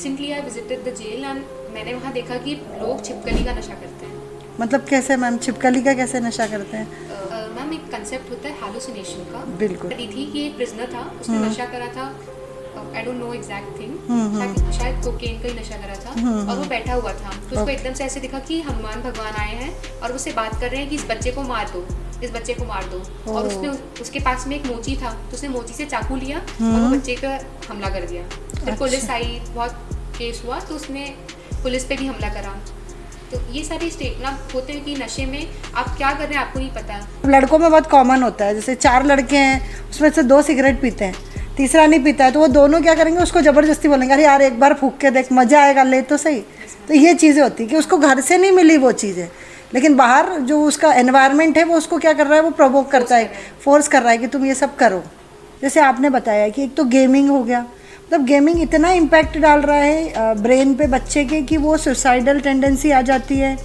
Recently I visited the jail and मैंने वहाँ देखा कि लोग छिपकली का नशा करते हैं। मतलब कैसे मैम, छिपकली का कैसे नशा करते हैं? मैम एक कंसेप्ट होता है हैलुसिनेशन का। बिल्कुल। पता थी कि एक प्रिजनर था, उसने नशा करा था, I don't know exact thing, शायद कोकेन का ही नशा करा था, और वो बैठा हुआ था। तो उसको एकदम से ऐसे दिखा कि हनुमान भगवान आए हैं और उससे बात कर रहे हैं कि इस बच्चे को मार दो, इस बच्चे को मार दो। और उसने उसके पास में एक मोची था, तो उसने मोची से चाकू लिया और वो बच्चे पे हमला कर दिया। फिर पुलिस आई, बहुत केस हुआ, तो उसने पुलिस पे भी हमला करा। तो ये सारे स्टेटमेंट होते हैं कि नशे में आप क्या कर रहे हैं आपको नहीं पता। लड़कों में बहुत कॉमन होता है, जैसे 4 लड़के हैं, उसमें से 2 सिगरेट पीते हैं, तीसरा नहीं पीता है, तो वो दोनों क्या करेंगे, उसको ज़बरदस्ती बोलेंगे अरे यार एक बार फूंक के देख, मज़ा आएगा, ले तो सही। तो ये चीज़ें होती हैं कि उसको घर से नहीं मिली वो चीज़ें, लेकिन बाहर जो उसका एनवायरनमेंट है वो उसको क्या कर रहा है, वो प्रोवोक करता है, फोर्स कर रहा है कि तुम ये सब करो। जैसे आपने बताया कि एक तो गेमिंग हो गया, मतलब गेमिंग इतना इम्पैक्ट डाल रहा है ब्रेन पे बच्चे के कि वो सुसाइडल टेंडेंसी आ जाती है।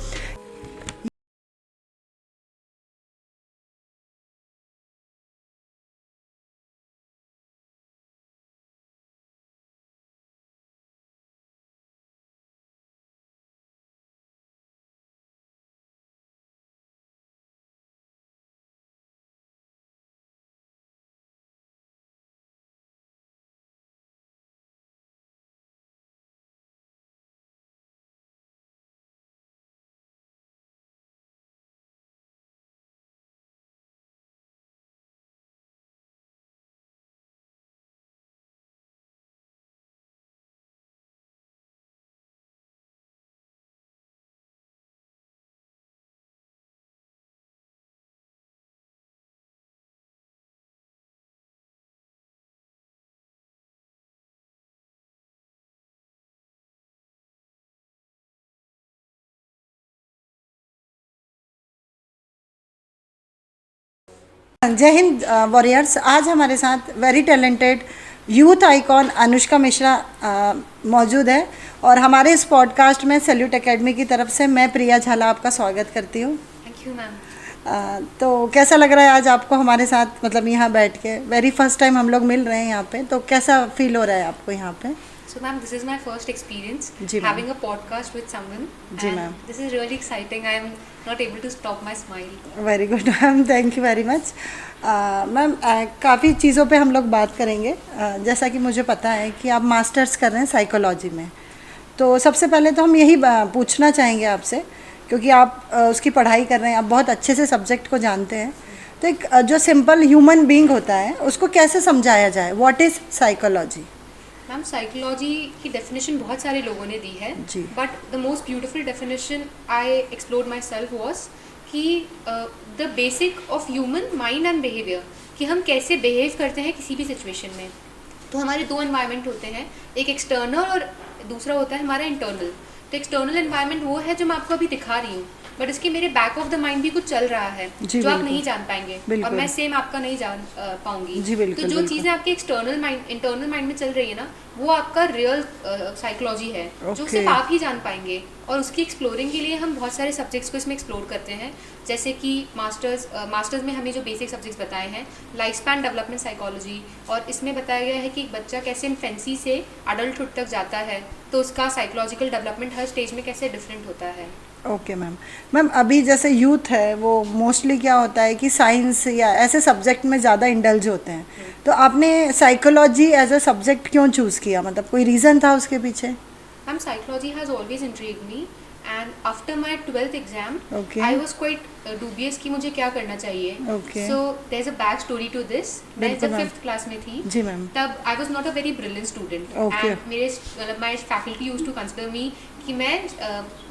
जय हिंद वॉरियर्स। आज हमारे साथ very talented youth icon Anushka Mishra मौजूद है और हमारे इस पॉडकास्ट में सैल्यूट एकेडमी की तरफ से मैं प्रिया झाला आपका स्वागत करती हूँ। Thank you ma'am. तो कैसा लग रहा है आज आपको हमारे साथ, मतलब यहाँ बैठ के? वेरी फर्स्ट टाइम हम लोग मिल रहे हैं यहाँ पे, तो कैसा फील हो रहा है आपको यहाँ पे? So ma'am, this is my first experience जी ma'am. having a podcast with someone. जी and ma'am. This is really exciting. I am not able to stop my smile. Very good ma'am, thank you very much. Ma'am काफ़ी चीज़ों पे हम लोग बात करेंगे। जैसा कि मुझे पता है कि आप मास्टर्स कर रहे हैं साइकोलॉजी में, तो सबसे पहले तो हम यही पूछना चाहेंगे आपसे, क्योंकि आप उसकी पढ़ाई कर रहे हैं, आप बहुत अच्छे से सब्जेक्ट को जानते हैं। तो एक जो सिंपल ह्यूमन बीइंग होता है उसको कैसे समझाया जाए? What is psychology? Ma'am psychology की डेफिनेशन बहुत सारे लोगों ने दी है, जी। But the most beautiful definition I explored myself was कि the basic of human mind and behaviour, कि हम कैसे बिहेव करते हैं किसी भी सिचुएशन में। तो हमारे 2 एनवायरनमेंट होते हैं, एक एक्सटर्नल और दूसरा होता है हमारा इंटरनल। तो एक्सटर्नल एनवायरनमेंट वो है जो मैं आपको अभी दिखा रही हूँ, बट इसके मेरे बैक ऑफ द माइंड भी कुछ चल रहा है जो आप नहीं जान पाएंगे, और मैं सेम आपका नहीं जान पाऊंगी। तो जो चीज़ें आपके एक्सटर्नल माइंड इंटरनल माइंड में चल रही है ना, वो आपका रियल साइकोलॉजी है, जो सिर्फ आप ही जान पाएंगे। और उसकी एक्सप्लोरिंग के लिए हम बहुत सारे सब्जेक्ट्स को इसमें एक्सप्लोर करते हैं, जैसे कि मास्टर्स में हमें जो बेसिक सब्जेक्ट्स बताए हैं, लाइफ स्पैन डेवलपमेंट साइकोलॉजी, और इसमें बताया गया है कि एक बच्चा कैसे इन्फेंसी से अडल्टहुड तक जाता है, तो उसका साइकोलॉजिकल डेवलपमेंट हर स्टेज में कैसे डिफरेंट होता है। ओके मैम, अभी जैसे यूथ है वो मोस्टली क्या होता है कि साइंस या ऐसे सब्जेक्ट में ज़्यादा इंडल्ज होते हैं, तो आपने साइकोलॉजी एज अ सब्जेक्ट क्यों चूज़ किया? मतलब कोई रीज़न था उसके पीछे? Ma'am psychology has always intrigued me, and after my 12th exam Okay. I was quite dubious कि मुझे क्या करना चाहिए। Okay. So there is a back story to this. मैं जब 5th क्लास में थी, जी मैम। तब I was not a very brilliant student, Okay. And मेरे मतलब my faculty use to consider me कि मैं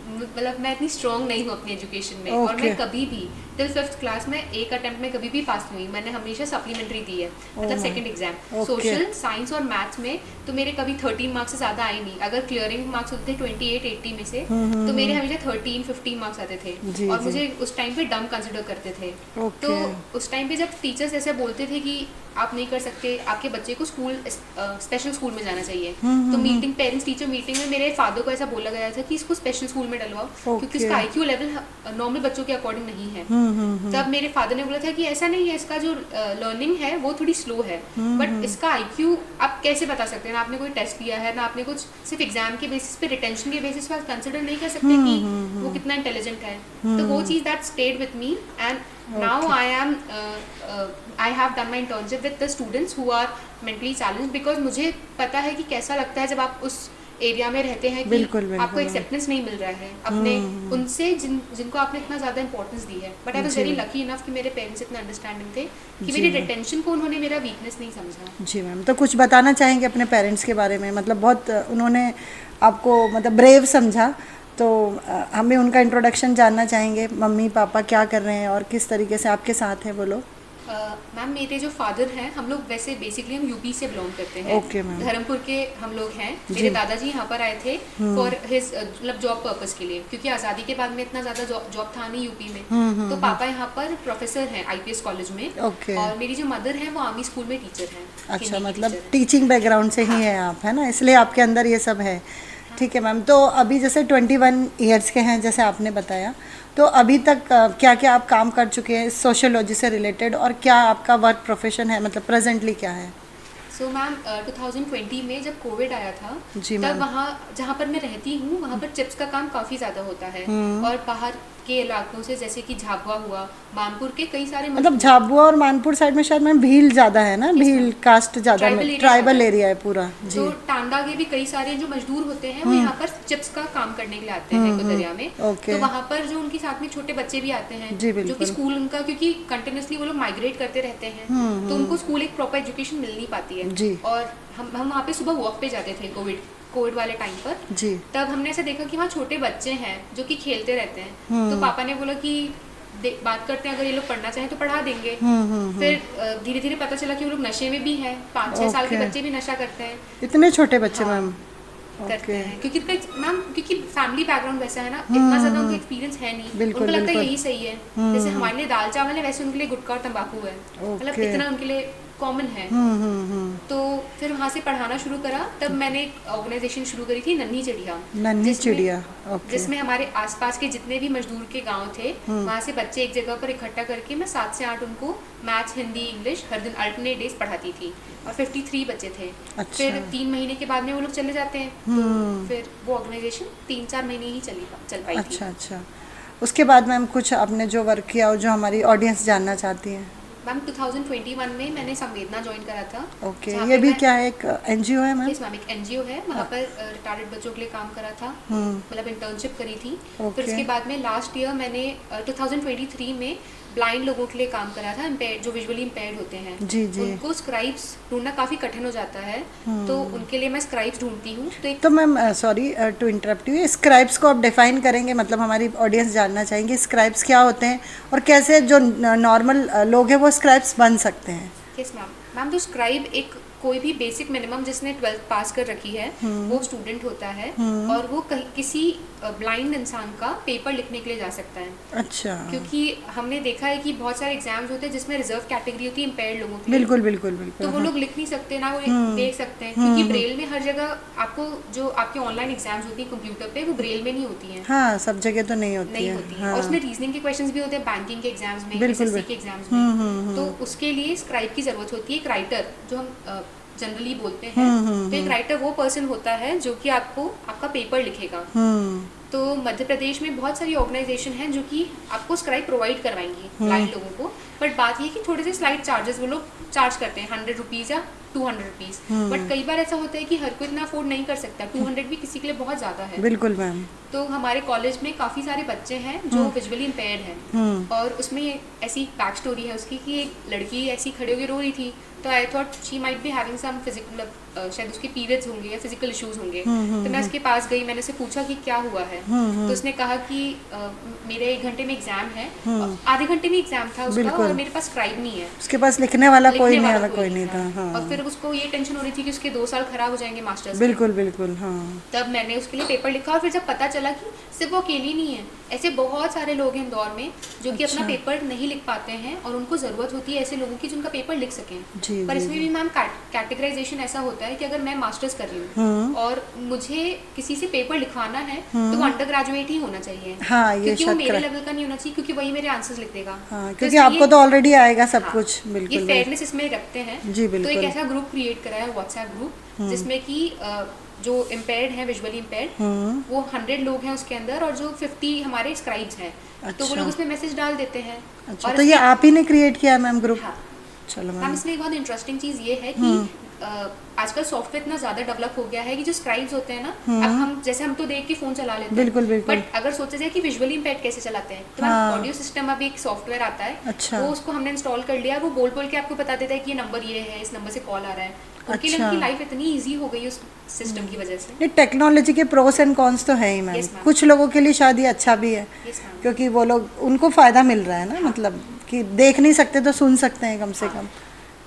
मतलब मैं इतनी स्ट्रॉन्ग नहीं हूँ अपनी एजुकेशन में। और मैं Okay. कभी भी टिल 5th क्लास में एक अटेम्प्ट में कभी भी पास नहीं हुई। मैंने हमेशा सप्लीमेंट्री दी है, मतलब second exam. Okay. Social science और मैथ्स में तो मेरे कभी 13 मार्क्स से ज़्यादा आए नहीं। अगर क्लियरिंग मार्क्स होते थे 28-80 में से, तो मेरे हमेशा 13-15 मार्क्स आते थे, जी, और जी। मुझे उस टाइम पे डम कंसिडर करते थे। Okay. तो उस टाइम पे जब टीचर्स ऐसे बोलते थे कि आप नहीं कर सकते, आपके बच्चे को स्कूल स्पेशल स्कूल में जाना चाहिए, तो मीटिंग पेरेंट्स टीचर मीटिंग में मेरे फादर को ऐसा बोला गया बताया था कि इसको स्पेशल स्कूल में डलवाओ क्योंकि इसका IQ लेवल नॉर्मल बच्चों के अकॉर्डिंग नहीं है। तब मेरे फादर ने बोला था कि ऐसा नहीं है, इसका जो लर्निंग है वो थोड़ी स्लो है, बट इसका IQ आप कैसे बता सकते हैं, ना आपने कोई टेस्ट दिया है, ना आपने कुछ सिर्फ एग्जाम के बेसिस पे, रिटेंशन के बेसिस पे आप कंसिडर नहीं कर सकते कि वो कितना इंटेलिजेंट है। तो वो चीज़ that stayed with me and now I have done my internship with the students who are mentally challenged because मुझे पता है कि कैसा लगता है जब आप उस एरिया में रहते हैं कि बिल्कुल, आपको एक्सेप्टेंस नहीं मिल रहा है अपने उनसे जिनको आपने इतना ज़्यादा इंपॉर्टेंस दी है। But I was very lucky enough कि मेरे पेरेंट्स इतना अंडरस्टैंडिंग थे कि मेरी रिटेंशन को उन्होंने मेरा वीकनेस नहीं समझा। जी मैम, तो कुछ बताना चाहेंगे अपने पेरेंट्स के बारे में? मतलब बहुत उन्होंने आपको मतलब ब्रेव समझा, तो हमें उनका इंट्रोडक्शन जानना चाहेंगे। मम्मी पापा क्या कर रहे हैं और किस तरीके से आपके साथ हैं वो लोग? मैम मेरे जो फादर हैं, हम लोग वैसे बेसिकली हम यूपी से बिलोंग करते हैं। Okay ma'am. धर्मपुर के हम लोग हैं। मेरे दादाजी यहाँ पर आए थे फॉर हिज मतलब जॉब पर्पस के लिए, क्योंकि आज़ादी के बाद में इतना ज़्यादा जॉब था नहीं यूपी में। तो पापा यहाँ पर प्रोफेसर हैं IPS कॉलेज में। और मेरी जो मदर है वो आर्मी स्कूल में टीचर हैं। अच्छा, मतलब टीचिंग बैकग्राउंड से ही है आप, है ना, इसलिए आपके अंदर ये सब है। ठीक है मैम, तो अभी जैसे 21 ईयर्स के हैं जैसे आपने बताया, तो अभी तक क्या क्या आप काम कर चुके हैं सोशियोलॉजी से रिलेटेड, और क्या आपका वर्क प्रोफेशन है, मतलब प्रेजेंटली क्या है? सो मैम 2020 में जब कोविड आया था तब वहाँ जहाँ पर मैं रहती हूँ वहाँ पर चिप्स का काम काफ़ी ज़्यादा होता है। और बाहर के इलाकों से जैसे कि झाबुआ हुआ, मानपुर के कई सारे, मतलब झाबुआ और मानपुर साइड में शायद मैम भील ज़्यादा है ना, भील कास्ट ज़्यादा, ट्राइबल एरिया है पूरा जी। तो टांडा के भी कई सारे जो मजदूर होते हैं वो यहाँ पर चिप्स का काम करने के लिए आते हैं गुदरिया में। तो वहाँ पर जो उनके साथ में छोटे बच्चे भी आते हैं जो कि स्कूल उनका, क्योंकि कंटिन्यूसली वो लोग माइग्रेट करते रहते हैं तो उनको स्कूल एक प्रॉपर एजुकेशन मिल नहीं पाती है। और हम वहाँ पे सुबह वॉक पे जाते थे कोविड वाले टाइम पर जी। तब हमने ऐसा देखा कि वहाँ छोटे बच्चे हैं जो कि खेलते रहते हैं। तो पापा ने बोला कि बात करते हैं, अगर ये लोग पढ़ना चाहें तो पढ़ा देंगे। फिर धीरे धीरे पता चला कि वो लोग नशे में भी हैं, 5-6 साल के बच्चे भी नशा करते हैं। इतने छोटे बच्चे मैम करते हैं क्योंकि फैमिली बैकग्राउंड वैसा है ना, इतना ज्यादा उनका एक्सपीरियंस है नहीं, उनको लगता है यही सही है। जैसे हमारे लिए दाल चावल है वैसे उनके लिए गुटखा और तंबाकू है, मतलब इतना उनके लिए कॉमन है। तो फिर वहाँ से पढ़ाना शुरू करा। तब मैंने एक ऑर्गेनाइजेशन शुरू करी थी, नन्ही चिड़िया, जिसमें हमारे आसपास के जितने भी मजदूर के गांव थे वहाँ से बच्चे एक जगह पर इकट्ठा करके मैं 7 से 8 उनको मैथ्स, हिंदी, इंग्लिश हर दिन अल्टरनेट डेज पढ़ाती थी। और 53 बच्चे थे। अच्छा। फिर 3 महीने के बाद में वो लोग चले जाते हैं। तो फिर वो ऑर्गेनाइजेशन 3-4 महीने ही चल पाई थी। अच्छा। उसके बाद मैम कुछ आपने जो वर्क किया और जो हमारी ऑडियंस जानना चाहती है? मैम 2021 में मैंने संवेदना ज्वाइन करा था। ओके, ये भी क्या है, एक NGO है मैम? यस मैम, एक NGO है। वहाँ पर रिटायर्ड बच्चों के लिए काम करा था, मतलब इंटर्नशिप करी थी। फिर उसके बाद में लास्ट ईयर मैंने 2023 में ब्लाइंड लोगों के लिए काम करा था, जो विजुअली इम्पेयर्ड होते हैं जी। उनको स्क्राइब्स ढूंढना काफ़ी कठिन हो जाता है, तो उनके लिए मैं स्क्राइब्स ढूंढती हूँ। तो ma'am sorry to interrupt you, scribes को आप डिफाइन करेंगे, मतलब हमारी ऑडियंस जानना चाहेंगे स्क्राइब्स क्या होते हैं और कैसे जो नॉर्मल लोग हैं वो स्क्राइब्स बन सकते हैं? यस मैम, तो स्क्राइब एक कोई भी बेसिक मिनिमम जिसने 12th पास कर रखी है वो स्टूडेंट होता है और वो किसी ब्लाइंड इंसान का पेपर लिखने के लिए जा सकता है। अच्छा। क्योंकि हमने देखा है कि बहुत सारे एग्जाम्स होते हैं जिसमें रिजर्व कैटेगरी होती है इम्पेयर्ड लोगों के लिए। बिल्कुल। तो वो लोग लिख नहीं सकते ना, वो देख सकते हैं, क्योंकि ब्रेल में हर जगह आपको जो आपके ऑनलाइन एग्जाम्स होती है कंप्यूटर पे वो ब्रेल में नहीं होती है। हाँ, सब जगह तो नहीं होती है। हाँ। और उसमें रीजनिंग के क्वेश्चंस भी होते हैं बैंकिंग के एग्जाम्स में, SSC के एग्जाम्स में। तो उसके लिए स्क्राइब की जरूरत होती है। एक राइटर जो हम जनरली बोलते हैं, तो एक राइटर वो पर्सन होता है जो कि आपका पेपर लिखेगा। तो मध्य प्रदेश में बहुत सारी ऑर्गेनाइजेशन हैं जो कि आपको स्क्राइब प्रोवाइड करवाएंगी ब्लाइंड लोगों को। बट बात ये कि थोड़े से स्लाइड चार्जेस वो लोग चार्ज करते हैं, 100 रुपीज़ या 200 रुपीज़। बट कई बार ऐसा होता है कि हर कोई इतना अफोर्ड नहीं कर सकता, 200 भी किसी के लिए बहुत ज़्यादा है। बिल्कुल मैम। तो हमारे कॉलेज में काफ़ी सारे बच्चे हैं जो विजुअली इम्पेयर्ड हैं, और उसमें ऐसी बैक स्टोरी है उसकी कि एक लड़की ऐसी खड़ी होकर रो रही थी। तो I thought she might be having some physical, शायद उसके पीरियड्स होंगे या फिजिकल इश्यूज होंगे। तो मैं उसके पास गई, मैंने उससे पूछा कि क्या हुआ है। तो उसने कहा कि मेरे 1 घंटे में एग्जाम है, आधे घंटे में एग्जाम था उसका, और मेरे पास स्क्राइब नहीं है, उसके पास लिखने वाला कोई नहीं था। हाँ। और फिर उसको ये टेंशन हो रही थी कि उसके 2 साल खराब हो जाएंगे मास्टर्स। बिल्कुल। हाँ। तब मैंने उसके लिए पेपर लिखा, और फिर जब पता चला कि सिर्फ वो अकेली नहीं है, ऐसे बहुत सारे लोग हैं इंदौर में जो कि अपना पेपर नहीं लिख पाते हैं, और उनको ज़रूरत होती है ऐसे लोगों की जिनका पेपर लिख सकें। पर इसमें भी मैम कैटेगराइजेशन ऐसा होता होता है कि अगर मैं मास्टर्स कर रही हूँ और मुझे किसी से पेपर लिखवाना है तो वो अंडर ग्रेजुएट ही होना चाहिए। हाँ, ये क्योंकि वो शायद मेरे लेवल का नहीं होना चाहिए, क्योंकि वही मेरे आंसर्स लिख देगा। हाँ, तो क्योंकि इसलिए आपको तो ऑलरेडी आएगा सब हाँ, कुछ। ये बिल्कुल फेयरनेस इसमें रखते हैं। जी तो बिल्कुल। एक ऐसा ग्रुप क्रिएट करा है, व्हाट्सएप ग्रुप, जिसमें कि जो इम्पेयर्ड हैं, विजुअली इम्पेयर्ड, वो 100 लोग हैं उसके अंदर, और जो 50 हमारे स्क्राइब्स हैं। तो वो लोग उसमें मैसेज डाल देते हैं। अच्छा, तो ये आप ही ने क्रिएट किया मैम ग्रुप? हाँ। चलो मैम, मैम। इसमें एक बहुत इंटरेस्टिंग चीज़ ये है कि आजकल सॉफ्टवेयर इतना ज़्यादा डेवलप हो गया है कि जो स्क्राइब्स होते हैं ना, अब हम जैसे हम तो देख के फ़ोन चला लेते हैं, बिल्कुल बिल्कुल। बट अगर सोचा जाए कि विजुअली इम्पेयर्ड कैसे चलाते हैं, तो ऑडियो सिस्टम अब एक सॉफ्टवेयर आता है। अच्छा। वो उसको हमने इंस्टॉल कर लिया, वो बोल बोल के आपको बता देता है कि ये नंबर ये है, इस नंबर से कॉल आ रहा है। उनके लिए उनकी लाइफ इतनी ईजी हो गई उस सिस्टम की वजह से। ये टेक्नोलॉजी के प्रोस एंड कॉन्स तो है ही मैम। Yes, ma'am. कुछ लोगों के लिए शायद ये अच्छा भी है, Yes, ma'am. क्योंकि वो लोग उनको फ़ायदा मिल रहा है ना, मतलब कि देख नहीं सकते तो सुन सकते हैं कम से कम।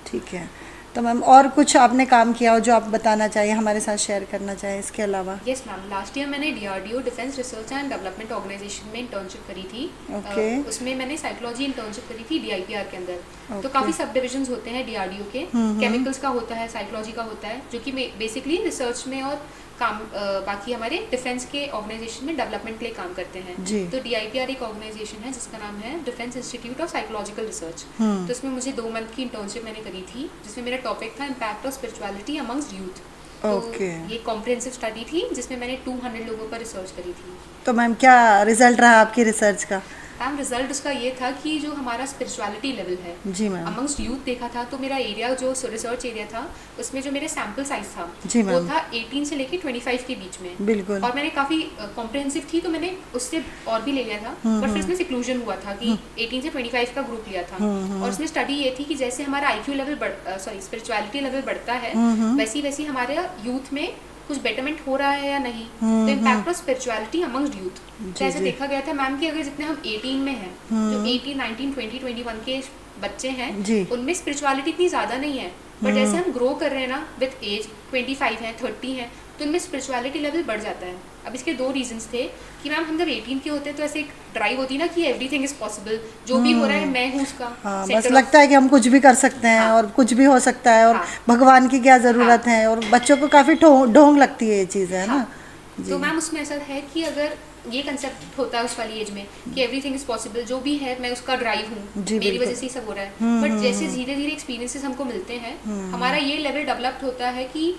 ठीक है, तो मैम और कुछ आपने काम किया हो जो आप बताना चाहिए, हमारे साथ शेयर करना चाहिए इसके अलावा? यस मैम, लास्ट ईयर मैंने DRDO defence research and development organisation में इंटर्नशिप करी थी। Okay. उसमें मैंने साइकोलॉजी इंटर्नशिप करी थी DIPR के अंदर। तो Okay. काफ़ी सब डिविजन्स होते हैं DRDO के, केमिकल्स का होता है, साइकोलॉजी का होता है, जो कि बेसिकली रिसर्च में और काम बाकी हमारे डिफेंस के ऑर्गेनाइजेशन में डेवलपमेंट के लिए काम करते हैं। तो DIPR एक ऑर्गेनाइजेशन है जिसका नाम है defence institute of psychological research. तो इसमें मुझे 2 मंथ की इंटर्नशिप मैंने करी थी, जिसमें मेरा टॉपिक था impact of spirituality amongst youth. तो ये कॉम्प्रिहेंसिव स्टडी थी जिसमें मैंने 200 लोगों पर रिसर्च करी थी। तो मैम क्या रिजल्ट रहा आपकी रिसर्च का? मैम, रिजल्ट उसका ये था कि जो हमारा स्पिरिचुअलिटी लेवल है जी मैम, अमंग्स्ट यूथ देखा था, तो मेरा एरिया जो रिसर्च एरिया था उसमें जो मेरे सैम्पल साइज था जी वो मैम, था 18 से लेके 25 के बीच में। बिल्कुल। और मैंने काफ़ी कॉम्प्रिहेंसिव थी, तो मैंने उससे और भी ले लिया था, बट फिर इसमें सिक्लूजन हुआ था कि 18 से 25 का ग्रुप लिया था। और उसमें स्टडी ये थी कि जैसे हमारा IQ लेवल स्पिरिचुअलिटी लेवल बढ़ता है, वैसी वैसी हमारे यूथ में कुछ बेटरमेंट हो रहा है या नहीं। तो impact of spirituality amongst youth, तो ऐसे देखा गया था मैम कि अगर जितने हम 18 में हैं, जो 18, 19, 20, 21 के बच्चे हैं, उनमें स्पिरिचुअलिटी इतनी ज़्यादा नहीं है, बट जैसे हम ग्रो कर रहे हैं ना विद एज, 25 है, 30 है, तो इनमें स्पिरिचुअलिटी लेवल बढ़ जाता है। अब इसके 2 रीजंस थे कि मैम हम जब 18 के होते हैं तो ऐसे एक ड्राइव होती है ना कि एवरीथिंग इज पॉसिबल, जो भी हो रहा है मैं हूँ उसका। हाँ, बस लगता है कि हम कुछ भी कर सकते हैं। हाँ, और कुछ भी हो सकता है, और भगवान की क्या ज़रूरत है, और बच्चों को काफ़ी ढोंग लगती है ये चीज़, है ना। तो मैम उसमें ऐसा है कि अगर ये कंसेप्ट होता है उस वाली एज में कि एवरीथिंग इज पॉसिबल, जो भी है मैं उसका ड्राइव हूँ, मेरी वजह से ही सब हो रहा है। बट जैसे धीरे धीरे एक्सपीरियंसेस हमको मिलते हैं, हमारा ये लेवल डेवलप्ड होता है कि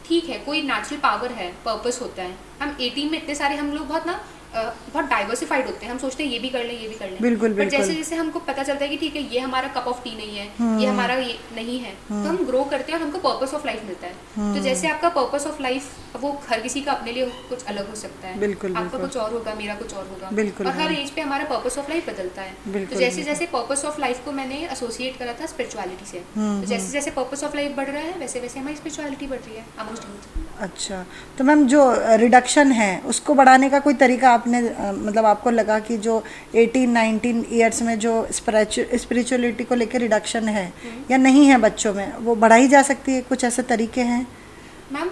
ठीक है, कोई नेचुरल पावर है, पर्पस होता है। हम 18 में इतने सारे हम लोग बहुत डाइवर्सिफाइड होते हैं, हम सोचते हैं ये भी कर लें, ये भी कर लें। बिल्कुल, बट जैसे जैसे हमको पता चलता है कि ठीक है ये हमारा कप ऑफ टी नहीं है, ये हमारा ये नहीं है, तो हम ग्रो करते हैं और हमको पर्पस ऑफ लाइफ मिलता है। तो जैसे आपका पर्पस ऑफ लाइफ, वो हर किसी का अपने लिए कुछ अलग हो सकता है। बिल्कुल, आपका कुछ और होगा, मेरा कुछ और होगा, बिल्कुल, और हर एज पे हमारा पर्पस ऑफ लाइफ बदलता है। तो जैसे जैसे पर्पस ऑफ लाइफ को मैंने एसोसिएट करा था स्पिरिचुअलिटी से, तो जैसे जैसे पर्पस ऑफ लाइफ बढ़ रहा है वैसे वैसे हमारी स्पिरिचुअलिटी बढ़ रही है अमंगस्ट यूथ। अच्छा, तो मैम जो रिडक्शन है उसको बढ़ाने का कोई तरीका आपने मतलब आपको लगा कि जो 18-19 ईयर्स में जो स्पिरिचुअलिटी को लेकर रिडक्शन है या नहीं है बच्चों में, वो बढ़ाई जा सकती है? कुछ ऐसे तरीके हैं? Ma'am,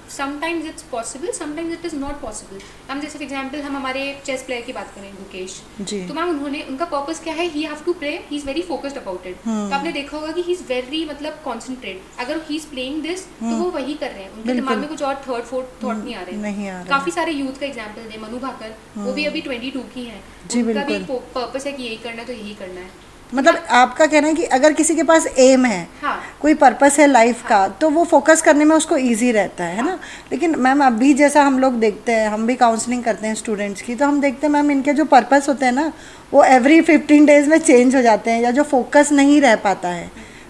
sometimes it's possible, sometimes it is not possible. Ma'am जैसे फॉर एग्जांपल हम हमारे चेस प्लेयर की बात करें, मुकेश जी, तो मैम उनका पर्पस क्या है, he have to play, he is very focused about it. तो आपने देखा होगा कि ही इज़ वेरी मतलब कॉन्सेंट्रेट, अगर ही इज़ प्लेइंग दिस तो वो वही कर रहे हैं, उनके दिमाग में कुछ और थर्ड फोर्थ थॉट नहीं आ रहे। काफ़ी सारे यूथ का एग्जाम्पल है, मनु भाकर, वो भी अभी 22 की हैं, उनका भी पर्पस है कि यही करना है तो यही करना है। मतलब आपका कहना है कि अगर किसी के पास एम है, हाँ, कोई पर्पस है लाइफ का, तो वो फोकस करने में उसको इजी रहता है ना। लेकिन मैम अभी जैसा हम लोग देखते हैं, हम भी काउंसलिंग करते हैं स्टूडेंट्स की, तो हम देखते हैं मैम इनके जो पर्पस होते हैं ना वो एवरी 15 डेज में चेंज हो जाते हैं, या जो फोकस नहीं रह पाता है,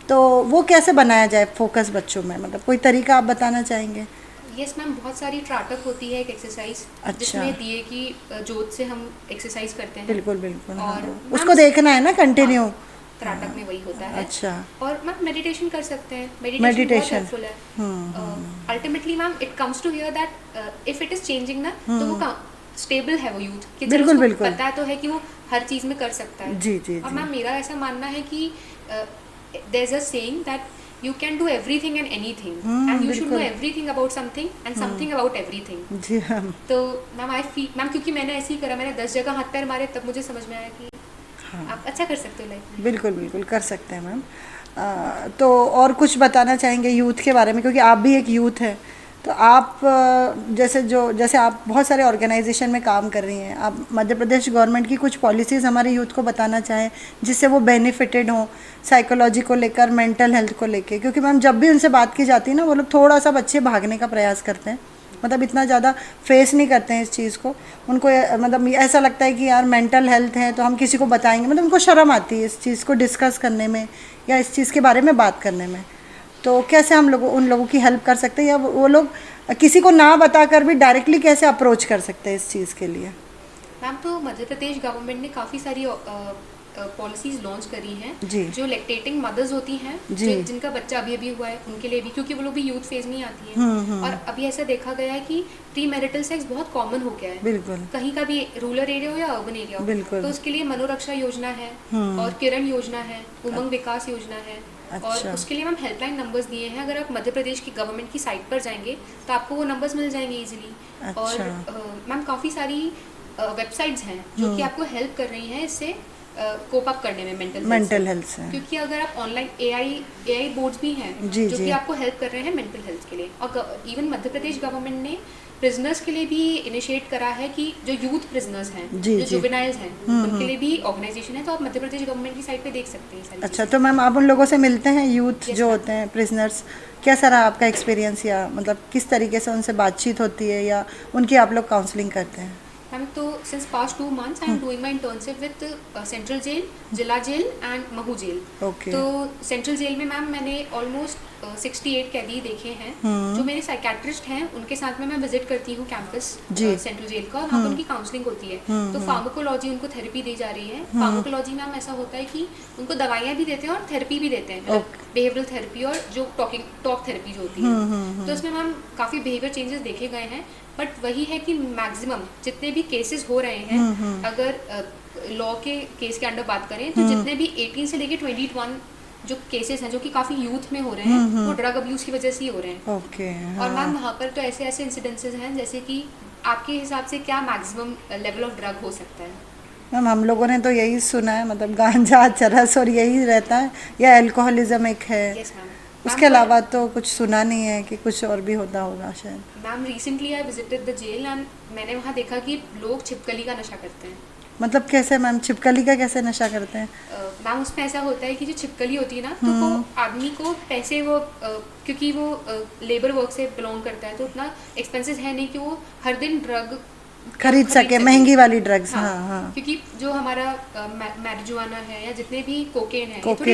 तो वो कैसे बनाया जाए फोकस बच्चों में? मतलब कोई तरीका आप बताना चाहेंगे? यस मैम, बहुत सारी त्राटक होती है एक एक्सरसाइज, जिसमें दिए की जोत से हम एक्सरसाइज करते हैं। बिल्कुल बिल्कुल, और उसको देखना है ना कंटिन्यू। त्राटक में वही होता है। अच्छा, और मैम मेडिटेशन कर सकते हैं, मेडिटेशन बहुत हेल्पफुल है। Ultimately ma'am it comes to here that if it is changing ना, तो वो स्टेबल है वो यूथ, कि जब उसको पता तो है कि वो हर चीज में कर सकता है। जी जी। और मैम मेरा ऐसा मानना है कि there is a saying that you can do everything and anything, and you should know everything about something and something about everything. जी हाँ। तो मैम आई फील मैम, क्योंकि मैंने ऐसे ही करा, मैंने 10 जगह हाथ पैर मारे, तब मुझे समझ में आया कि आप अच्छा कर सकते हो लाइफ में। बिल्कुल बिल्कुल कर सकते हैं मैम। तो और कुछ बताना चाहेंगे यूथ के बारे में, क्योंकि आप भी एक यूथ हैं, तो आप जैसे आप बहुत सारे ऑर्गेनाइजेशन में काम कर रही हैं, आप मध्य प्रदेश गवर्नमेंट की कुछ पॉलिसीज़ हमारे यूथ को बताना चाहें जिससे वो बेनिफिटेड हों साइकोलॉजी को लेकर, मेंटल हेल्थ को लेकर, क्योंकि मैम जब भी उनसे बात की जाती है ना, वो लोग थोड़ा सा बच्चे भागने का प्रयास करते हैं, मतलब इतना ज़्यादा फेस नहीं करते हैं इस चीज़ को। उनको मतलब ऐसा लगता है कि यार मेंटल हेल्थ है तो हम किसी को बताएंगे, मतलब उनको शर्म आती है इस चीज़ को डिस्कस करने में या इस चीज़ के बारे में बात करने में। तो कैसे हम लोग उन लोगों की हेल्प कर सकते हैं, या वो लोग किसी को ना बताकर भी डायरेक्टली कैसे अप्रोच कर सकते हैं इस चीज़ के लिए? मैम, तो मध्य प्रदेश गवर्नमेंट ने काफ़ी सारी पॉलिसीज़ लॉन्च करी हैं जो लैक्टेटिंग मदर्स होती हैं, जिनका बच्चा अभी अभी हुआ है, उनके लिए भी, क्योंकि वो लोग भी यूथ फेज में ही आती हैं। और अभी ऐसा देखा गया है कि प्री मैरिटल सेक्स बहुत कॉमन हो गया है, बिल्कुल, कहीं का भी, रूरल एरिया हो या अर्बन एरिया हो। तो उसके लिए मनोरक्षा योजना है और किरण योजना है, उमंग विकास योजना है। और उसके लिए मैम हेल्पलाइन नंबर्स दिए हैं। अगर आप मध्य प्रदेश की गवर्नमेंट की साइट पर जाएंगे तो आपको वो नंबर्स मिल जाएंगे इजीली। और मैम काफ़ी सारी वेबसाइट्स हैं जो कि आपको हेल्प कर रही हैं इससे कोप अप करने में मेंटल हेल्थ से। क्योंकि अगर आप ऑनलाइन एआई बोर्ड्स भी हैं जो कि आपको हेल्प कर रहे हैं मेंटल हेल्थ के लिए। और इवन मध्य प्रदेश गवर्नमेंट ने प्रिजनर्स के लिए भी इनिशिएट करा है कि जो यूथ प्रिजनर्स हैं, जो जुवेनाइल्स हैं, उनके लिए भी ऑर्गेनाइजेशन है। तो आप मध्य प्रदेश गवर्नमेंट की साइट पे देख सकते हैं। अच्छा, तो मैम आप उन लोगों से मिलते हैं, यूथ जो होते हैं प्रिजनर्स, कैसा रहा आपका एक्सपीरियंस, या मतलब किस तरीके से उनसे बातचीत होती है या उनकी आप लोग काउंसलिंग करते हैं? मैम, तो since past 2 months I am doing my internship with central jail, जिला जेल एंड महू जेल। तो सेंट्रल जेल में मैम मैंने ऑलमोस्ट 68 कैदी देखे हैं। जो मेरे साइकेट्रिस्ट हैं उनके साथ में मैं विजिट करती हूँ कैंपस सेंट्रल जेल का, और वहाँ पर उनकी काउंसलिंग होती है। तो फार्माकोलॉजी उनको थेरेपी दी जा रही है। फार्माकोलॉजी मैम ऐसा होता है कि उनको दवाइयाँ भी देते हैं और थेरेपी भी देते हैं, बिहेवियरल थेरेपी और जो टॉक थेरेपी जो होती है। तो इसमें मैम काफ़ी बिहेवियर चेंजेस देखे गए हैं। बट वही है कि मैक्सिमम जितने भी केसेस हो रहे हैं, अगर लॉ के केस के अंडर बात करें तो जितने भी 18 से लेके 21 जो केसेस हैं जो कि काफ़ी यूथ में हो रहे हैं, वो ड्रग अब्यूज़ की वजह से ही हो रहे हैं। और मैम वहाँ पर तो ऐसे ऐसे इंसिडेंसेस हैं, जैसे कि आपके हिसाब से क्या मैक्सिमम लेवल ऑफ ड्रग हो सकता है? मैम हम लोगों ने तो यही सुना है, मतलब गांजा, चरस और यही रहता है, या अल्कोहलिज्म एक है। यस मैम, उसके अलावा तो कुछ सुना नहीं है कि कुछ और भी होता होगा शायद। Ma'am recently I visited the jail and मैंने वहाँ देखा कि लोग छिपकली का नशा करते हैं। मतलब कैसे मैम, छिपकली का कैसे नशा करते हैं? मैम उसमें ऐसा होता है कि जो छिपकली होती है ना, तो वो आदमी को पैसे, वो क्योंकि वो लेबर वर्क से बिलोंग करता है, तो उतना एक्सपेंसेस है नहीं कि वो हर दिन ड्रग खरीद सके, महंगी वाली ड्रग्स। हाँ। क्योंकि जो हमारा मैरिजुआना है या जितने भी कोकेन है, ये थोड़ी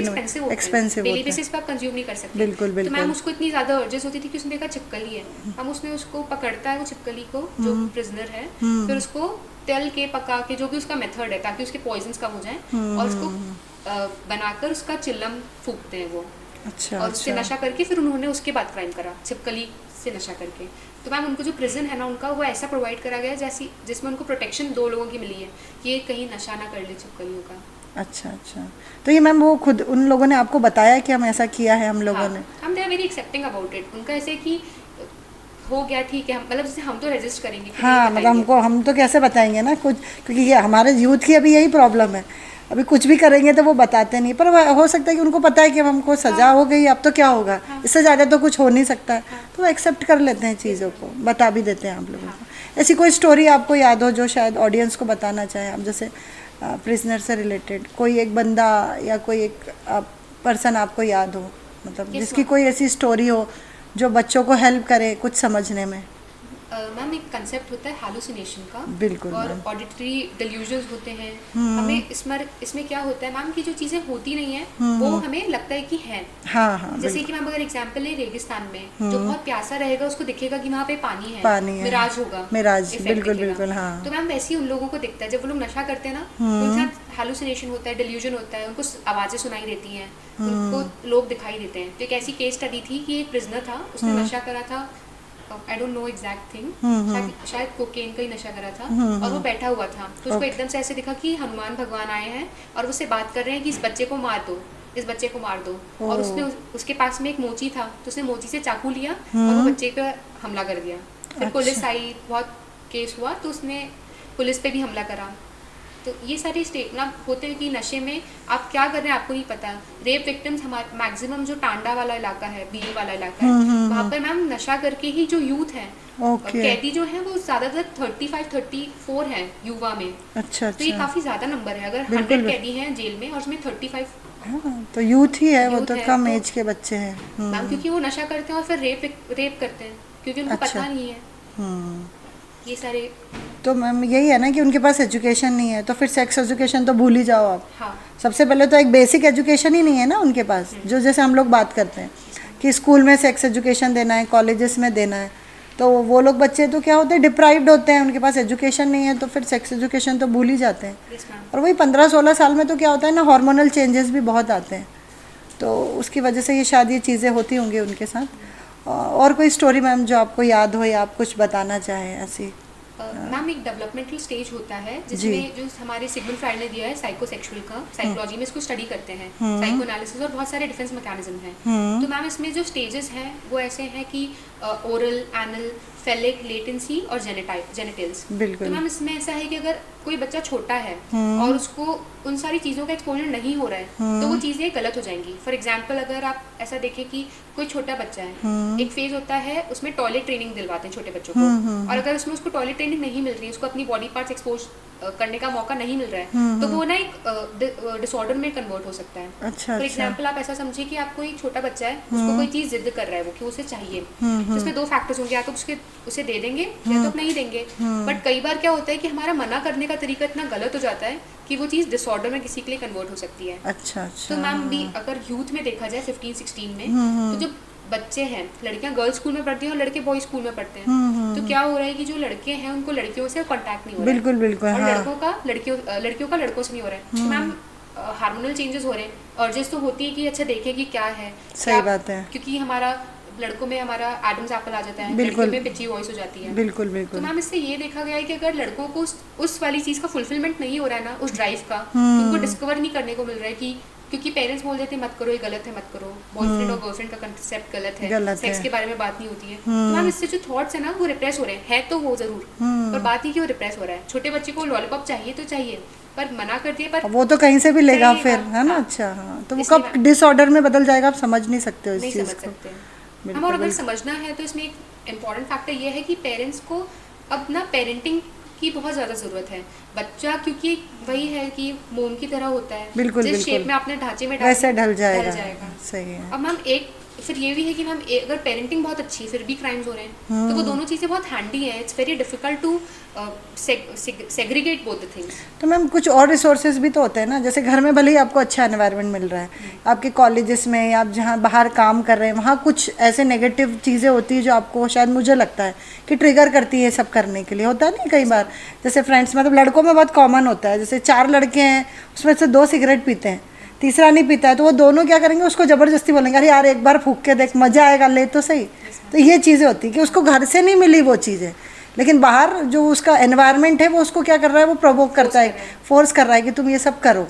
एक्सपेंसिव डेली बेसिस पे आप कंज्यूम नहीं कर सकते। बिल्कुल। तो मैम उसको इतनी ज्यादा अर्जेस होती थी कि उसने देखा छिपकली है, हम उसने उसको पकड़ता है, वो छिपकली को, जो प्रिजनर है, फिर उसको तल के पका के, जो भी उसका मेथड है ताकि उसके पॉइजन्स कम हो जाए, और उसको बनाकर उसका चिल्लम फूकते हैं वो। अच्छा। और उससे नशा करके फिर उन्होंने उसके बाद क्राइम करा, छिपकली से नशा करके। तो मैम उनको जो प्रिजन है ना उनका, वो ऐसा प्रोवाइड करा गया जैसी जिसमें उनको प्रोटेक्शन 2 लोगों की मिली है कि ये कहीं नशा ना कर ले छिपकलियों का। अच्छा। तो ये मैम वो खुद उन लोगों ने आपको बताया कि हम ऐसा किया है हम लोगों ने? हम they are very accepting about it. उनका ऐसे कि हो गया, ठीक है, मतलब जैसे हम तो रेजिस्ट करेंगे। हाँ, मतलब हम तो कैसे बताएंगे ना कुछ, क्योंकि ये हमारे यूथ की अभी यही प्रॉब्लम है, अभी कुछ भी करेंगे तो वो बताते नहीं, पर हो सकता है कि उनको पता है कि अब हमको सजा हो गई, अब तो क्या होगा, इससे ज़्यादा तो कुछ हो नहीं सकता है, तो वो एक्सेप्ट कर लेते हैं चीज़ों को, बता भी देते हैं आप लोगों को। ऐसी कोई स्टोरी आपको याद हो जो शायद ऑडियंस को बताना चाहें आप, जैसे प्रिजनर से रिलेटेड कोई एक बंदा या कोई एक पर्सन आपको याद हो, मतलब जिसकी कोई ऐसी स्टोरी हो जो बच्चों को हेल्प करे कुछ समझने में? मैम एक कंसेप्ट होता है हैलुसिनेशन का। बिल्कुल। और ऑडिटरी डिल्यूजन्स होते हैं। हमें इसमें क्या होता है मैम कि जो चीज़ें होती नहीं है वो हमें लगता है कि हैं। हाँ। जैसे कि मैम अगर एग्जांपल है, रेगिस्तान में जो बहुत प्यासा रहेगा उसको दिखेगा कि वहाँ पे पानी है, मिराज होगा, बिल्कुल। हाँ। तो मैम वैसे ही उन लोगों को दिखता है जब वो लोग नशा करते हैं ना, तो उनके साथ हैलुसिनेशन होता है, डिल्यूजन होता है, उनको आवाज़ें सुनाई देती हैं, उनको लोग दिखाई देते हैं। तो एक ऐसी केस स्टडी थी कि एक प्रिजनर था, उसने नशा करा था, I don't know exact thing, शायद कोकेन का ही नशा करा था, और वो बैठा हुआ था, तो उसको एकदम से ऐसे दिखा कि हनुमान भगवान आए हैं और उससे बात कर रहे हैं कि इस बच्चे को मार दो, इस बच्चे को मार दो। और उसने उसके पास में एक मोची था, तो उसने मोची से चाकू लिया और वो बच्चे पे हमला कर दिया। फिर पुलिस आई, बहुत केस हुआ, तो उसने पुलिस पे भी हमला करा। तो ये सारे स्टेट ना होते हैं कि नशे में आप क्या कर रहे हैं आपको नहीं पता। रेप विक्टिम्स हमारे मैक्सिमम जो टांडा वाला इलाका है, बील वाला इलाका है, वहाँ पर मैम नशा करके ही जो यूथ है, कैदी जो है वो ज़्यादातर 35-34 हैं युवा में। अच्छा, तो ये काफ़ी ज़्यादा नंबर है। अगर 100 कैदी हैं जेल में और उसमें 35 तो यूथ ही है, वो तो है, कम तो एज के बच्चे हैं। मैम क्योंकि वो नशा करते हैं और फिर रेप करते हैं क्योंकि उनको पता नहीं है। ये सारे तो मैम यही है ना कि उनके पास एजुकेशन नहीं है, तो फिर सेक्स एजुकेशन तो भूल ही जाओ आप। हाँ। सबसे पहले तो एक बेसिक एजुकेशन ही नहीं है ना उनके पास, जो जैसे हम लोग बात करते हैं कि स्कूल में सेक्स एजुकेशन देना है, कॉलेजेस में देना है, तो वो लोग बच्चे तो क्या होते हैं, डिप्राइव्ड होते हैं, उनके पास एजुकेशन नहीं है, तो फिर सेक्स एजुकेशन तो भूल ही जाते हैं। और वही 15-16 साल में तो क्या होता है ना, हार्मोनल चेंजेस भी बहुत आते हैं, तो उसकी वजह से ये शायद ये चीज़ें होती होंगी उनके साथ। और कोई स्टोरी मैम जो आपको याद हो या आप कुछ बताना चाहें ऐसी? मैम एक डेवलपमेंटल स्टेज होता है जिसमें जो हमारे सिगमंड फ्राइड ने दिया है साइकोसेक्सुअल का, साइकोलॉजी में इसको स्टडी करते हैं, साइको एनालिसिस, और बहुत सारे डिफेंस मैकेनिज्म हैं। तो मैम इसमें जो स्टेजेस हैं वो ऐसे हैं कि ओरल, एनल, फेलिक, लेटेंसी और जेनिटल्स। तो मैम इसमें ऐसा है कि अगर कोई बच्चा छोटा है और उसको उन सारी चीज़ों का एक्सपोजर नहीं हो रहा है तो वो चीज़ें गलत हो जाएंगी। फॉर एग्जाम्पल अगर आप ऐसा देखें कि कोई छोटा बच्चा है, एक फेज होता है उसमें टॉयलेट ट्रेनिंग दिलवाते हैं छोटे बच्चों को, और अगर उसमें उसको टॉयलेट ट्रेनिंग नहीं मिल रही है, उसको अपनी बॉडी पार्ट्स एक्सपोज करने का मौका नहीं मिल रहा है, तो वो ना एक डिसऑर्डर में कन्वर्ट हो सकता है। अच्छा, फॉर एग्जाम्पल आप ऐसा समझिए कि आपको एक छोटा बच्चा है, उसको कोई चीज़ जिद कर रहा है वो कि उसे चाहिए, तो इसमें दो फैक्टर्स होंगे, या तो उसे दे देंगे या तो नहीं देंगे। बट कई बार क्या होता है कि हमारा मना करने का तरीका इतना गलत हो जाता है कि वो चीज़ डिसऑर्डर में किसी के लिए कन्वर्ट हो सकती है। अच्छा। तो मैम भी अगर यूथ में देखा जाए 15-16 में, तो जो बच्चे हैं, लड़कियां गर्ल्स स्कूल में पढ़ती हैं और लड़के बॉयज स्कूल में पढ़ते हैं, तो क्या हो रहा है कि जो लड़के हैं उनको लड़कियों से कांटेक्ट नहीं हो रहा है, बिल्कुल, और हाँ। लड़कियों का लड़कों से नहीं हो रहा है। तो मैम हार्मोनल चेंजेस हो रहे हैं, अर्जेस तो होती है कि अच्छा देखें कि क्या है। सही बात है, क्योंकि हमारा लड़कों में हमारा एडम्स एप्पल आ जाता है, बिल्कुल, में पिची वॉइस हो जाती है। बिल्कुल। तो मैम इससे ये देखा गया है कि अगर लड़कों को उस वाली चीज़ का फुलफिलमेंट नहीं हो रहा है ना, उस ड्राइव का, उनको डिस्कवर नहीं करने को मिल रहा है कि क्योंकि पेरेंट्स बोल देते हैं मत करो, ये गलत है, मत करो, बॉयफ्रेंड और गर्लफ्रेंड का कंसेप्ट गलत है, सेक्स के बारे में बात नहीं होती है, तो मैम इससे जो थॉट्स है ना वो रिप्रेस हो रहे हैं, है तो वो जरूर, पर बात ही क्यों रिप्रेस हो रहा है। छोटे बच्चे को लॉलीपॉप चाहिए तो चाहिए, पर मना कर दिया, पर वो तो कहीं से भी लेगा फिर, है ना। अच्छा, हाँ, तो वो कब डिसऑर्डर में बदल जाएगा आप समझ नहीं सकते हो इस चीज़ को। हम और अगर समझना है तो इसमें एक इम्पॉर्टेंट फैक्टर ये है कि पेरेंट्स को अब ना पेरेंटिंग की बहुत ज़्यादा ज़रूरत है। बच्चा क्योंकि वही है कि मोम की तरह होता है, बिल्कुल, जिस शेप में आपने ढांचे में वैसे ढल जाएगा। सही है। अब मैम एक फिर ये भी है कि मैम अगर पेरेंटिंग बहुत अच्छी फिर भी क्राइम्स हो रहे हैं, तो वो दोनों चीज़ें बहुत हैंडी हैं। It's very difficult to segregate both the things. तो मैम कुछ और रिसोर्सेज भी तो होते हैं ना, जैसे घर में भले ही आपको अच्छा एनवायरनमेंट मिल रहा है, आपके कॉलेजेस में या आप जहाँ बाहर काम कर रहे हैं वहाँ कुछ ऐसे नेगेटिव चीज़ें होती है जो आपको शायद मुझे लगता है कि ट्रिगर करती है सब करने के लिए। होता है नहीं कई बार, जैसे फ्रेंड्स मतलब लड़कों में बहुत कॉमन होता है, जैसे 4 लड़के हैं उसमें से 2 सिगरेट पीते हैं, तीसरा नहीं पीता है, तो वो दोनों क्या करेंगे, उसको ज़बरदस्ती बोलेंगे अरे यार एक बार फूंक के देख, मज़ा आएगा, ले तो सही। तो ये चीज़ें होती है कि उसको घर से नहीं मिली वो चीज़ें, लेकिन बाहर जो उसका एनवायरनमेंट है वो उसको क्या कर रहा है, वो प्रोवोक करता है, फोर्स कर रहा है कि तुम ये सब करो।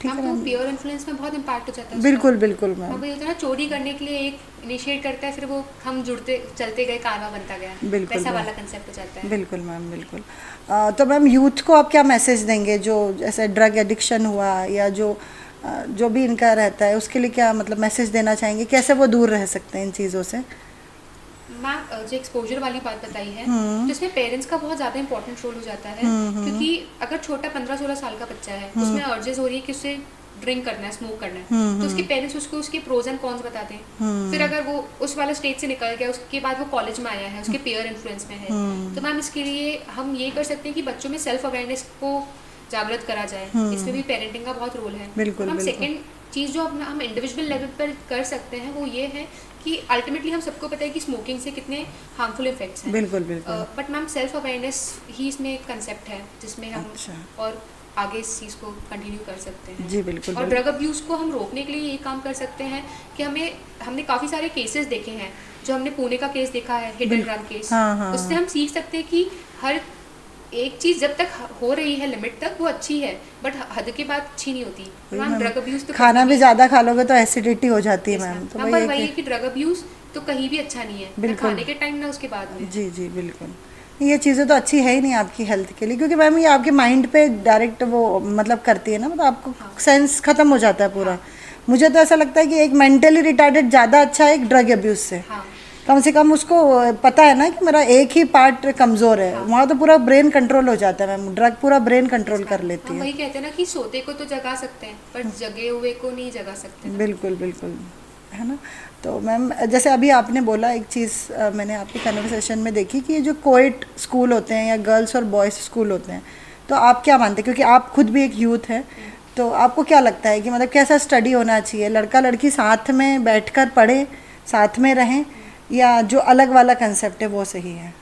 ठीक है, तो पीयर इन्फ्लुएंस में बहुत इम्पैक्ट हो जाता है। बिल्कुल बिल्कुल मैम। वही होता है ना, चोरी करने के लिए एक इनिशिएट करता है, फिर वो हम जुड़ते चलते गए, कारवा बनता गया, बिल्कुल वैसा वाला कंसेप्ट हो जाता है। बिल्कुल मैम, बिल्कुल। तो मैम यूथ को आप क्या मैसेज देंगे जो जैसे ड्रग एडिक्शन हुआ या जो भी इनका रहता है, उसके लिए क्या मतलब मैसेज देना चाहेंगे, कैसे वो दूर रह सकते हैं इन चीज़ों से? मैम जो एक्सपोजर वाली बात बताई है, तो इसमें पेरेंट्स का बहुत ज़्यादा इंपॉर्टेंट रोल हो जाता है, क्योंकि अगर छोटा 15-16 साल का बच्चा है, उसमें अर्जेस हो रही है कि उसे ड्रिंक करना है, स्मोक करना है, तो उसके पेरेंट्स उसको उसके प्रोज एंड कॉन्स बताते हैं। फिर अगर वो उस वाले स्टेज से निकल गया, उसके बाद वो कॉलेज में आया है, उसके पीयर इन्फ्लुएंस में है, तो मैम इसके लिए हम ये कर सकते हैं कि बच्चों में सेल्फ अवेयरनेस को जागृत करा जाए। इसमें भी पेरेंटिंग का बहुत रोल है। बिल्कुल, हम सेकेंड चीज़ जो हम इंडिविजुअल लेवल पर कर सकते हैं वो ये है कि अल्टीमेटली हम सबको पता है कि स्मोकिंग से कितने हार्मफुल इफेक्ट्स हैं। बिल्कुल बिल्कुल। बट मैम सेल्फ अवेयरनेस ही इसमें एक कंसेप्ट है जिसमें हम और आगे इस चीज़ को कंटिन्यू कर सकते हैं। जी बिल्कुल। और ड्रग अब्यूज़ को हम रोकने के लिए ये काम कर सकते हैं कि हमने काफ़ी सारे केसेस देखे हैं, जो हमने पुणे का केस देखा है, हिट एंड रन केस, उससे हम सीख सकते हैं कि हर एक चीज़ जब तक हो रही है लिमिट तक वो अच्छी है, बट हद के बाद अच्छी नहीं होती। मैम ड्रग अब्यूज़ तो खाना भी ज़्यादा खा लोगे तो एसिडिटी हो जाती है मैम, तो वही है कि ड्रग अब्यूज़ तो कहीं भी अच्छा नहीं है, ना खाने के टाइम ना उसके बाद में। जी जी बिल्कुल। ये चीज़ें तो अच्छी है ही नहीं आपकी हेल्थ के लिए, क्योंकि मैम ये आपके माइंड पे डायरेक्ट वो मतलब करती है ना, मतलब आपको सेंस खत्म हो जाता है पूरा। मुझे तो ऐसा लगता है कि एक मेंटली रिटार्डेड ज़्यादा अच्छा है एक ड्रग अब्यूज़ से। हाँ। कम से कम उसको पता है ना कि मेरा एक ही पार्ट कमज़ोर है, वहाँ तो पूरा ब्रेन कंट्रोल हो जाता है मैम, ड्रग पूरा ब्रेन कंट्रोल कर लेती हम है। वही कहते हैं ना कि सोते को तो जगा सकते हैं पर जगे हुए को नहीं जगा सकते ना। बिल्कुल बिल्कुल, है ना। तो मैम जैसे अभी आपने बोला एक चीज़ मैंने आपकी कन्वर्सेशन में देखी कि ये जो कोएट स्कूल होते हैं या गर्ल्स और बॉयज़ स्कूल होते हैं, तो आप क्या मानते हैं, क्योंकि आप खुद भी एक यूथ है, तो आपको क्या लगता है कि मतलब कैसा स्टडी होना चाहिए, लड़का लड़की साथ में बैठकर पढ़ें, साथ में रहें, या जो अलग वाला कंसेप्ट है वो सही है?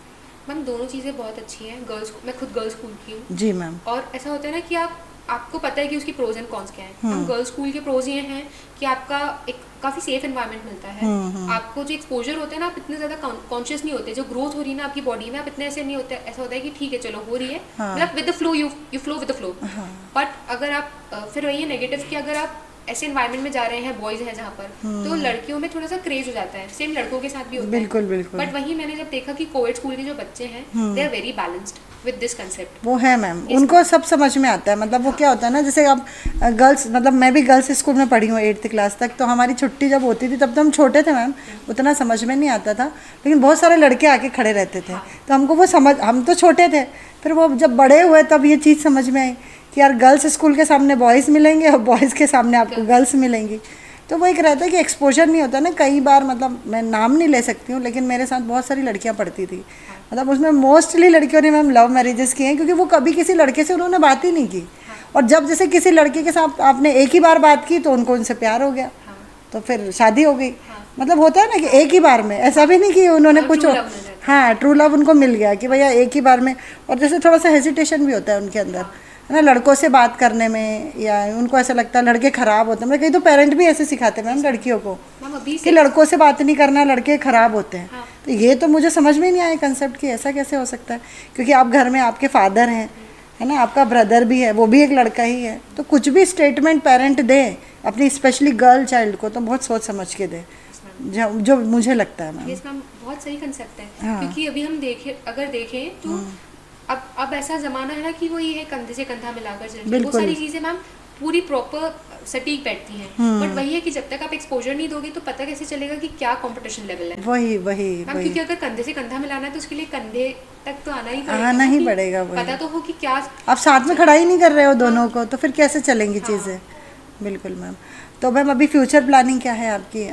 मैम दोनों चीज़ें बहुत अच्छी हैं। गर्ल्स, मैं खुद गर्ल्स स्कूल की हूँ। जी मैम। और ऐसा होता है ना कि आपको पता है कि उसकी प्रोज एंड कॉन्स क्या हैं। हम गर्ल्स स्कूल के प्रोज ये हैं कि आपका एक काफ़ी सेफ एनवायरनमेंट मिलता है। आपको जो एक्सपोजर होता है ना, आप इतने ज़्यादा कॉन्शियस नहीं होते। जो ग्रोथ हो रही है ना आपकी बॉडी में, आप इतने ऐसे नहीं होते। ऐसा होता है कि ठीक है चलो हो रही है, मतलब with the flow, you flow with the flow. But अगर आप फिर वही है नेगेटिव कि अगर आप ऐसे एनवायरनमेंट में जा रहे हैं, बॉयज हैं जहाँ पर, तो लड़कियों में थोड़ा सा क्रेज हो जाता है। सेम लड़कों के साथ भी होता बिल्कुल है। बिल्कुल। बट वही मैंने जब देखा कि कोविड स्कूल के जो बच्चे हैं, they are very balanced with this concept. वो है मैम, उनको सब समझ में आता है। मतलब वो क्या होता है ना, जैसे अब गर्ल्स, मतलब मैं भी गर्ल्स स्कूल में पढ़ी हूँ 8th क्लास तक, तो हमारी छुट्टी जब होती थी तब तो हम छोटे थे मैम, उतना समझ में नहीं आता था, लेकिन बहुत सारे लड़के आके खड़े रहते थे, तो हमको वो समझ, हम तो छोटे थे, फिर वो जब बड़े हुए तब ये चीज़ समझ में आई कि यार गर्ल्स स्कूल के सामने बॉयज़ मिलेंगे और बॉयज़ के सामने आपको गर्ल्स मिलेंगी। तो वो एक रहता है कि एक्सपोजर नहीं होता ना कई बार, मतलब मैं नाम नहीं ले सकती हूँ, लेकिन मेरे साथ बहुत सारी लड़कियाँ पढ़ती थी, मतलब उसमें मोस्टली लड़कियों ने मैम लव मैरिजेस किए हैं, क्योंकि वो कभी किसी लड़के से उन्होंने बात ही नहीं की, और जब जैसे किसी लड़के के साथ आपने एक ही बार बात की तो उनको उनसे प्यार हो गया, तो फिर शादी हो गई। मतलब होता है ना कि एक ही बार में, ऐसा भी नहीं कि उन्होंने कुछ, हाँ ट्रू लव उनको मिल गया कि भैया एक ही बार में। और जैसे थोड़ा सा हेजिटेशन भी होता है उनके अंदर, है ना, लड़कों से बात करने में, या उनको ऐसा लगता है लड़के ख़राब होते हैं। मतलब कई तो पेरेंट भी ऐसे सिखाते हैं मैम लड़कियों को कि लड़कों से बात नहीं करना, लड़के ख़राब होते हैं। तो ये तो मुझे समझ में नहीं आया कंसेप्ट कि ऐसा कैसे हो सकता है, क्योंकि आप घर में आपके फादर हैं, है ना, आपका ब्रदर भी है, वो भी एक लड़का ही है, तो कुछ भी स्टेटमेंट पेरेंट दे अपनी स्पेशली गर्ल चाइल्ड को तो बहुत सोच समझ के दे, जो मुझे लगता है मैम। यस मैम, बहुत सही कंसेप्ट है। क्योंकि अभी हम अगर देखें तो अब ऐसा ज़माना है ना कि वो ये है कंधे से कंधा मिलाकर चलते हैं, वो सारी चीज़ें मैम पूरी प्रॉपर सटीक बैठती हैं। बट वही है कि जब तक आप एक्सपोजर नहीं दोगे तो पता कैसे चलेगा कि क्या कंपटीशन लेवल है। वही मैम क्योंकि अगर कंधे से कंधा मिलाना है तो उसके लिए कंधे तक तो आना ही पड़ेगा। पता तो हो कि क्या आप साथ में खड़ा ही नहीं कर रहे हो दोनों को, तो फिर कैसे चलेंगी चीज़ें। बिल्कुल मैम। तो मैम अभी फ्यूचर प्लानिंग क्या है आपकी,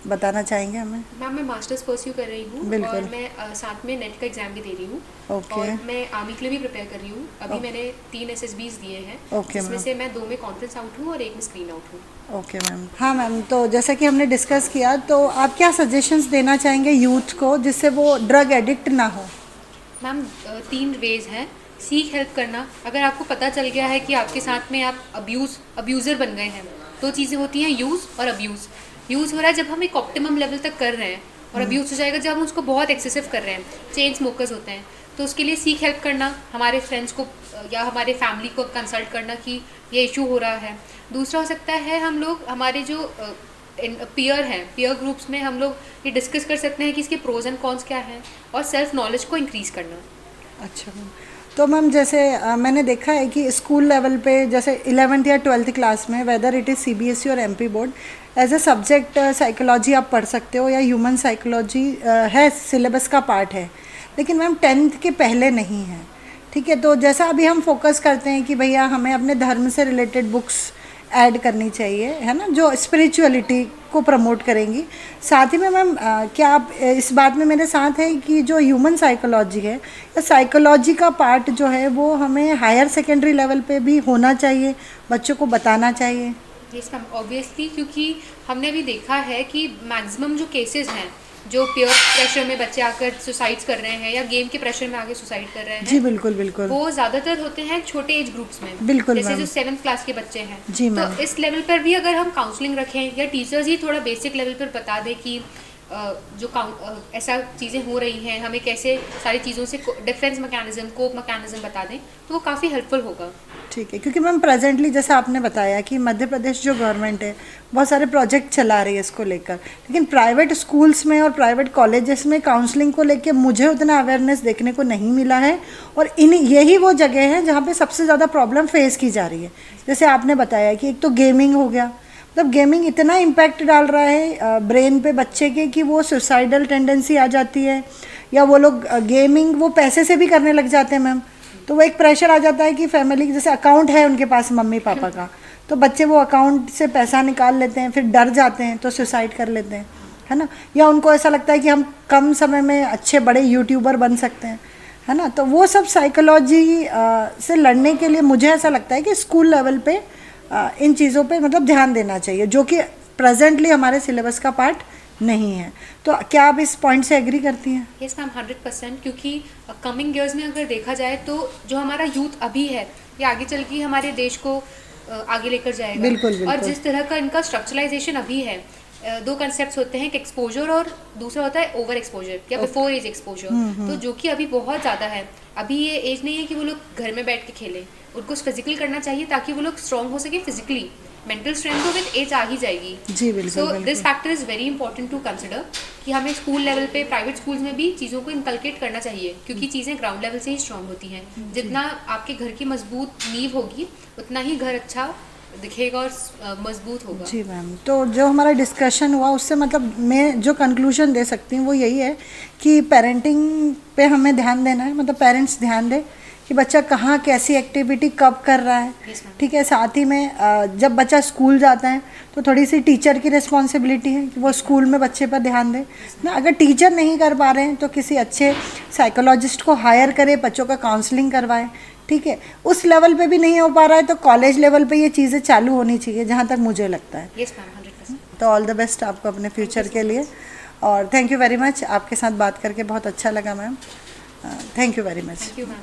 बताना चाहेंगे हमें? मैम मैं मास्टर्स परस्यू कर रही हूँ और मैं साथ में नेट का एग्जाम भी दे रही हूँ। और मैं आर्मी के लिए भी प्रिपेयर कर रही हूँ। अभी मैंने 3 SSBs दिए हैं, जिसमें से मैं 2 में कॉन्फ्रेंस आउट हूँ और 1 में स्क्रीन आउट हूँ। Okay ma'am. हाँ मैम, तो जैसा कि हमने डिस्कस किया, तो आप क्या सजेशंस देना चाहेंगे यूथ को जिससे वो ड्रग एडिक्ट ना हो? मैम 3 वेज हैं। सीख हेल्प करना, अगर आपको पता चल गया है कि आपके साथ में आप अब्यूज़र बन गए हैं, 2 चीज़ें होती हैं, यूज़ और अब्यूज़। यूज़ हो रहा है जब हम एक ऑप्टिमम लेवल तक कर रहे हैं, और अब्यूज़ हो जाएगा जब हम उसको बहुत एक्सेसिव कर रहे हैं। चेन स्मोकर्स होते हैं, तो उसके लिए सीख हेल्प करना, हमारे फ्रेंड्स को या हमारे फैमिली को कंसल्ट करना कि ये इशू हो रहा है। दूसरा हो सकता है हम लोग हमारे जो पीयर हैं, पीयर ग्रुप्स में हम लोग ये डिस्कस कर सकते हैं कि इसके प्रोज एंड कॉन्स क्या हैं, और सेल्फ नॉलेज को इंक्रीज़ करना। अच्छा मैम। तो मैम जैसे मैंने देखा है कि स्कूल लेवल पे जैसे 11th या 12th क्लास में, वेदर इट इज़ CBSE और MP board, as a subject psychology आप पढ़ सकते हो, या ह्यूमन साइकोलॉजी है, सिलेबस का पार्ट है, लेकिन मैम 10th के पहले नहीं है। ठीक है, तो जैसा अभी हम फोकस करते हैं कि भैया हमें अपने धर्म से रिलेटेड बुक्स ऐड करनी चाहिए, है ना, जो स्पिरिचुअलिटी को प्रमोट करेंगी। साथ ही में मैम क्या आप इस बात में मेरे साथ हैं कि जो ह्यूमन साइकोलॉजी है, या साइकोलॉजी का पार्ट जो है वो हमें हायर सेकेंडरी लेवल पे भी होना चाहिए, बच्चों को बताना चाहिए? यस मैम, ऑब्वियसली, क्योंकि हमने भी देखा है कि मैक्सिमम जो केसेस हैं, जो पीयर प्रेशर में बच्चे आकर सुसाइड्स कर रहे हैं या गेम के प्रेशर में आके सुसाइड कर रहे हैं, जी बिल्कुल बिल्कुल, वो ज़्यादातर होते हैं छोटे एज ग्रुप्स में। बिल्कुल, जैसे जो 7th क्लास के बच्चे हैं। जी तो इस लेवल पर भी अगर हम काउंसलिंग रखें, या टीचर्स ही थोड़ा बेसिक लेवल पर बता दें कि जो ऐसा चीज़ें हो रही हैं हमें कैसे सारी चीज़ों से डिफेंस मैकेनिज्म कोप मैकेनिज्म बता दें तो वो काफ़ी हेल्पफुल होगा। ठीक है, क्योंकि मैम प्रेजेंटली जैसा आपने बताया कि मध्य प्रदेश जो गवर्नमेंट है बहुत सारे प्रोजेक्ट चला रही है इसको लेकर, लेकिन प्राइवेट स्कूल्स में और प्राइवेट कॉलेजेस में काउंसलिंग को लेकर मुझे उतना अवेयरनेस देखने को नहीं मिला है, और यही वो जगह है जहाँ पे सबसे ज़्यादा प्रॉब्लम फेस की जा रही है। जैसे आपने बताया कि एक तो गेमिंग हो गया, मतलब गेमिंग इतना इम्पैक्ट डाल रहा है ब्रेन पे बच्चे के कि वो सुसाइडल टेंडेंसी आ जाती है, या वो लोग गेमिंग वो पैसे से भी करने लग जाते हैं मैम। तो वो एक प्रेशर आ जाता है कि फैमिली जैसे अकाउंट है उनके पास मम्मी पापा का, तो बच्चे वो अकाउंट से पैसा निकाल लेते हैं, फिर डर जाते हैं तो सुसाइड कर लेते हैं, है ना। या उनको ऐसा लगता है कि हम कम समय में अच्छे बड़े यूट्यूबर बन सकते हैं, है ना। तो वो सब साइकोलॉजी से लड़ने के लिए मुझे ऐसा लगता है कि स्कूल लेवल पे इन चीज़ों पे मतलब ध्यान देना चाहिए, जो कि प्रेजेंटली हमारे सिलेबस का पार्ट नहीं है। तो क्या आप इस पॉइंट से एग्री करती हैं? यस मैम, 100%, क्योंकि कमिंग ईयर्स में अगर देखा जाए तो जो हमारा यूथ अभी है ये आगे चल के हमारे देश को आगे लेकर जाएगा। बिल्कुल, बिल्कुल। और जिस तरह का इनका स्ट्रक्चराइजेशन अभी है, दो कंसेप्ट्स होते हैं, एक एक्सपोजर और दूसरा होता है ओवर एक्सपोजर या बिफोर एज एक्सपोजर। तो जो कि अभी बहुत ज़्यादा है। अभी ये एज नहीं है कि वो लोग घर में बैठ के खेलें, उनको फिजिकल करना चाहिए ताकि वो लोग स्ट्रॉन्ग हो सके फिजिकली। मेंटल स्ट्रेंथ तो विद एज आ ही जाएगी। जी बिल्कुल। So this factor is very important to consider कि हमें स्कूल लेवल पे प्राइवेट स्कूल्स में भी चीज़ों को इनकलकेट करना चाहिए, क्योंकि चीज़ें ग्राउंड लेवल से ही स्ट्रॉन्ग होती हैं। जितना आपके घर की मजबूत नींव होगी उतना ही घर अच्छा दिखेगा और मजबूत होगा। जी मैम, तो जो हमारा डिस्कशन हुआ उससे मतलब मैं जो कंक्लूजन दे सकती हूँ वो यही है कि पेरेंटिंग पे हमें ध्यान देना है, मतलब पेरेंट्स ध्यान दें कि बच्चा कहाँ कैसी एक्टिविटी कब कर रहा है। ठीक है, साथ ही में जब बच्चा स्कूल जाता है तो थोड़ी सी टीचर की रिस्पॉन्सिबिलिटी है कि वो स्कूल में बच्चे पर ध्यान दे ना। अगर टीचर नहीं कर पा रहे हैं तो किसी अच्छे साइकोलॉजिस्ट को हायर करे, बच्चों का काउंसलिंग करवाए। ठीक है, उस लेवल पे भी नहीं हो पा रहा है तो कॉलेज लेवल पे ये चीज़ें चालू होनी चाहिए, जहाँ तक मुझे लगता है। Yes ma'am, 100%। तो ऑल द बेस्ट आपको अपने फ्यूचर के लिए, और थैंक यू वेरी मच। आपके साथ बात करके बहुत अच्छा लगा ma'am, thank you very much. Thank you ma'am.